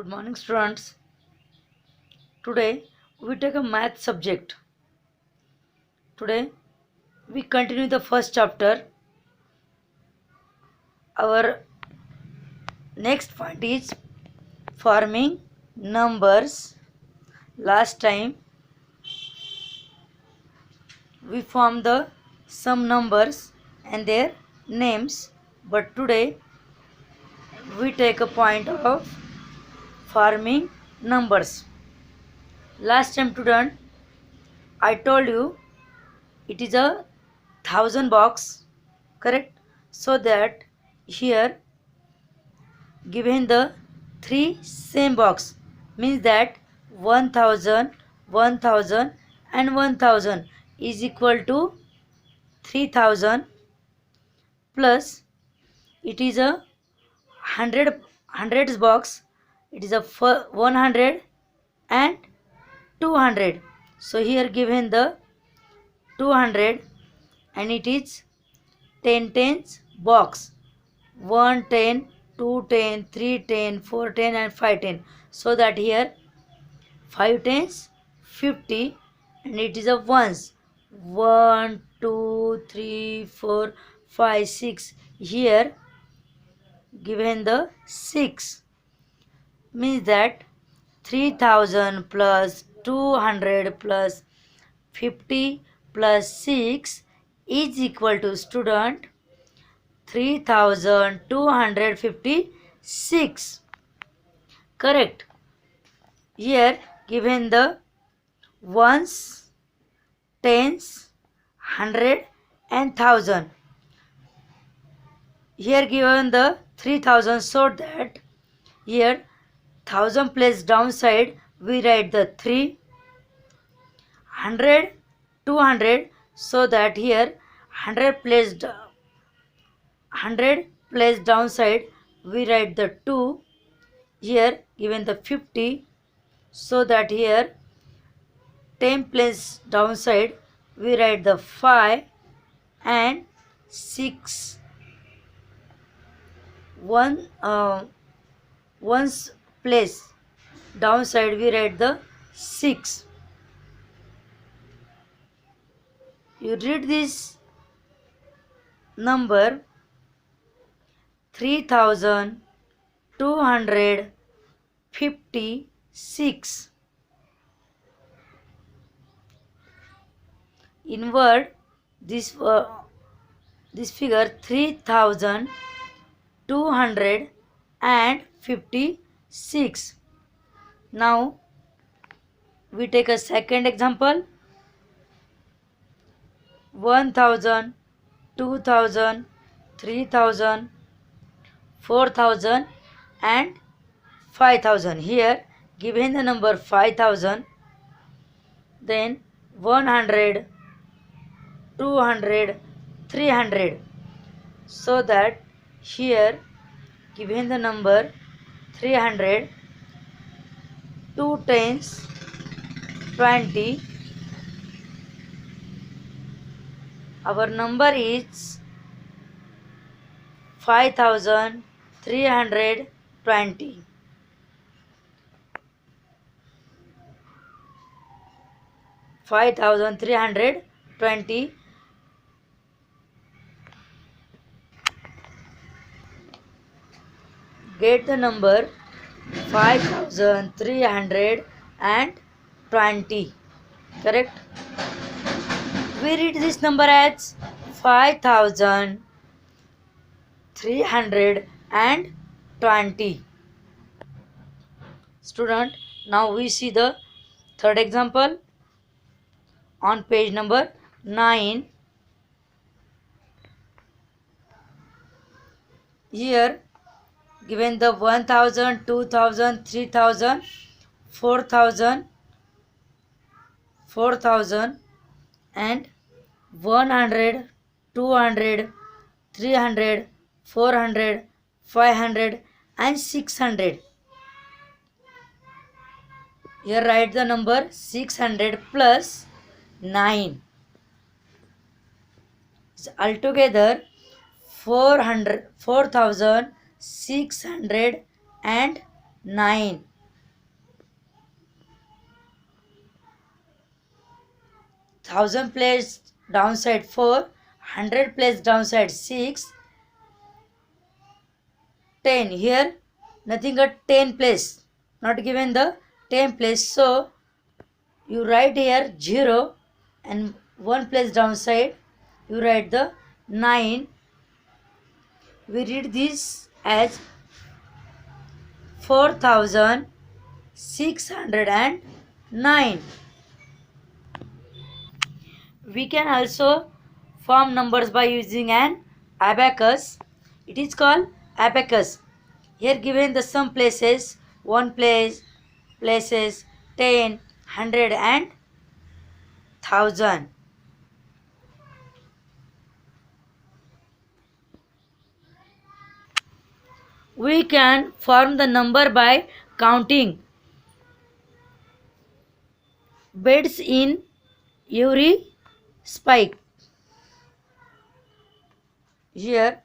Good morning, students. Today we take a math subject. Today we continue the first chapter. Our next point is forming numbers. Last time we formed some numbers and their names, but today we take a point of forming numbers. Last time, student, I told you it is a 1000 box, correct? So that here given the three same box means that 1000, 1000 and 1000 is equal to 3000, plus it is a 100 hundreds box, it is a 100 and 200. So here given the 200 and it is 10 tens box, 1 10, 2 10, 3 10, 4 10 and 5 10. So that here 5 tens 50 and it is a ones, 1 2 3 4 5 6. Here given the 6 means that 3000 plus 200 plus 50 plus 6 is equal to, student, 3256. Correct. Here given the ones, tens, 100 and 1000. Here given the 3000, so that here 1000 place downside we write the 3, 100, 200, so that here 100 placed downside we write the 2. Here given the 50, so that here 10 place downside we write the 5 and 6. One's place downside we write the 6. You read this number 3256. In word, this figure 3256. Now we take a second example. 1000, 2000, 3000, 4000 and 5000. Here given the number 5000, then 100, 200, 300. So that here given the number 300, 2 tens 20. Our number is 5320. Get the number 5320. Correct? We read this number as 5320. Student, now we see the third example on page number 9. Here given the 1000, 2000, 3000, 4000 and 100, 200, 300, 400, 500 and 600. Here write the number 600 plus 9. So altogether 4609. 1000 placed downside 4, 100 placed downside 6, 10. Here nothing but 10 place, not given the 10 place. So you write here 0 and 1 place downside, you write the 9. We read this as 4609. We can also form numbers by using an abacus. It is called abacus. Here given the some places, 1 place, places, 10, 100 and 1000. We can form the number by counting bits in every spike. Here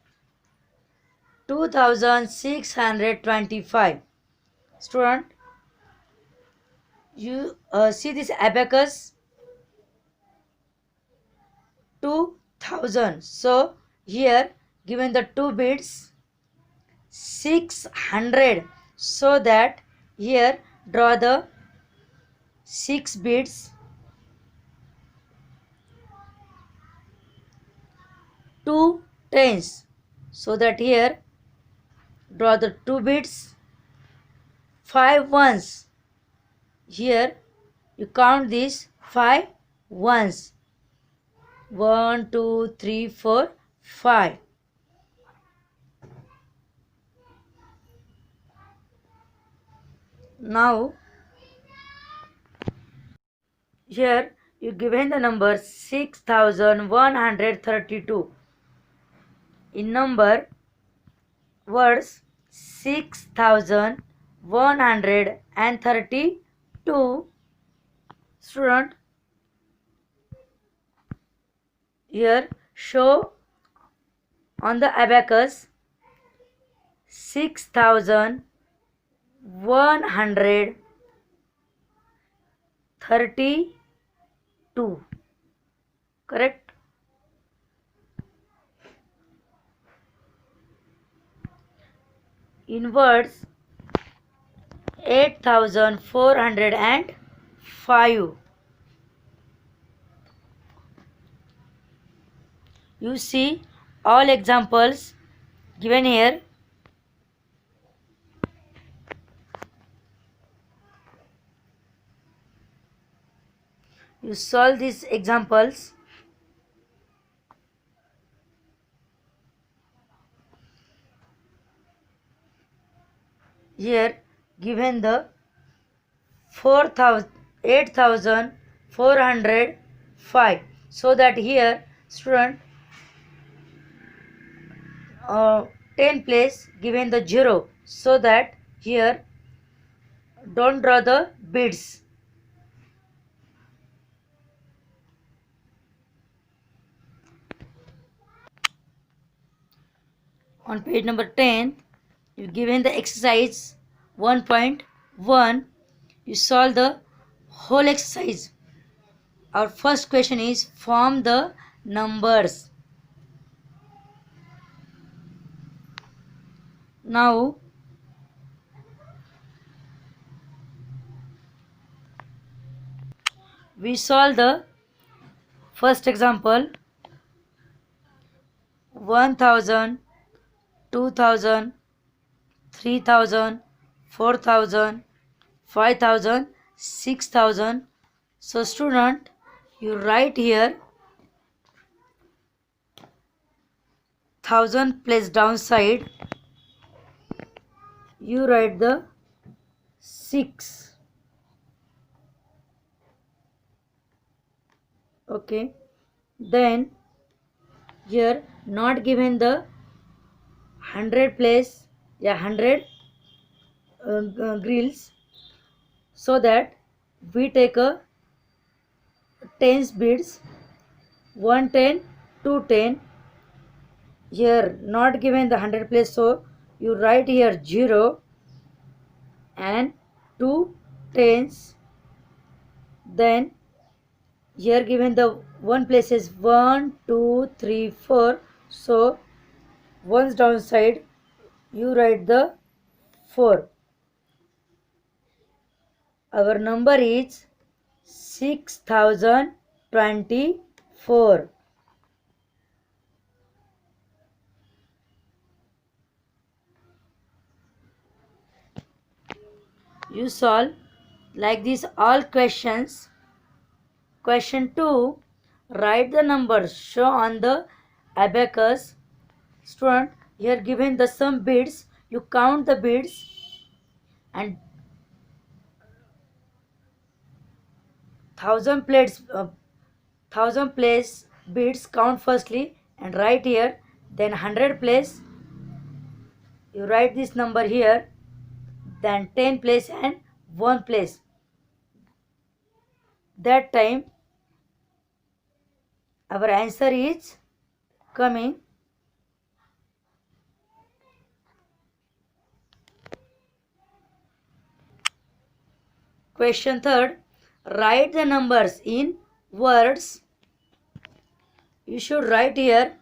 2625. Student, you see this abacus 2000. So here given the 2 bits 600, so that here draw the 6 bits, 2 tens, so that here draw the 2 bits, 5 ones. Here you count these 5 ones, 1 2 3 4 5. Now here you given the number 6132. In number words 6132. Student, here show on the abacus 6132. Correct? In words 8405. You see all examples given here. You solve these examples. Here given the 8405, so that here student 10 place given the 0, so that here don't draw the bits. On page number 10, you given the exercise 1.1. You solve the whole exercise. Our first question is form the numbers. Now we solve the first example. 1000, 2000, 3000, 4000, 5000, 6000. So student, you write here 1000 place downside, you write the 6. Okay, then here not given the 100 place, 100 grills, so that we take a tens bits, 110, 210. Here not given the 100 place, so you write here 0 and 2 tens, then Here given the one place is 1, 2, 3, 4. So one's downside you write the 4. Our number is 6024. You solve like this all questions. Question 2. Write the numbers shown on the abacus. Student, here given the some beads, you count the beads and 1000 place beads count firstly and write here. Then 100 place you write this number here. Then 10 place and 1 place. That time our answer is coming. Question 3. Write the numbers in words. You should write here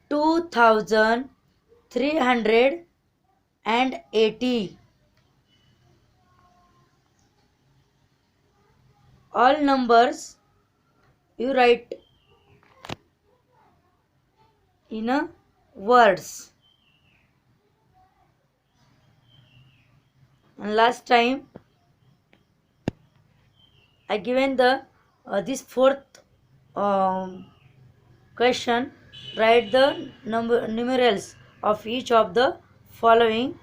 2380. All numbers you write in a words. And last time I given the this fourth question. Write the numerals of each of the following.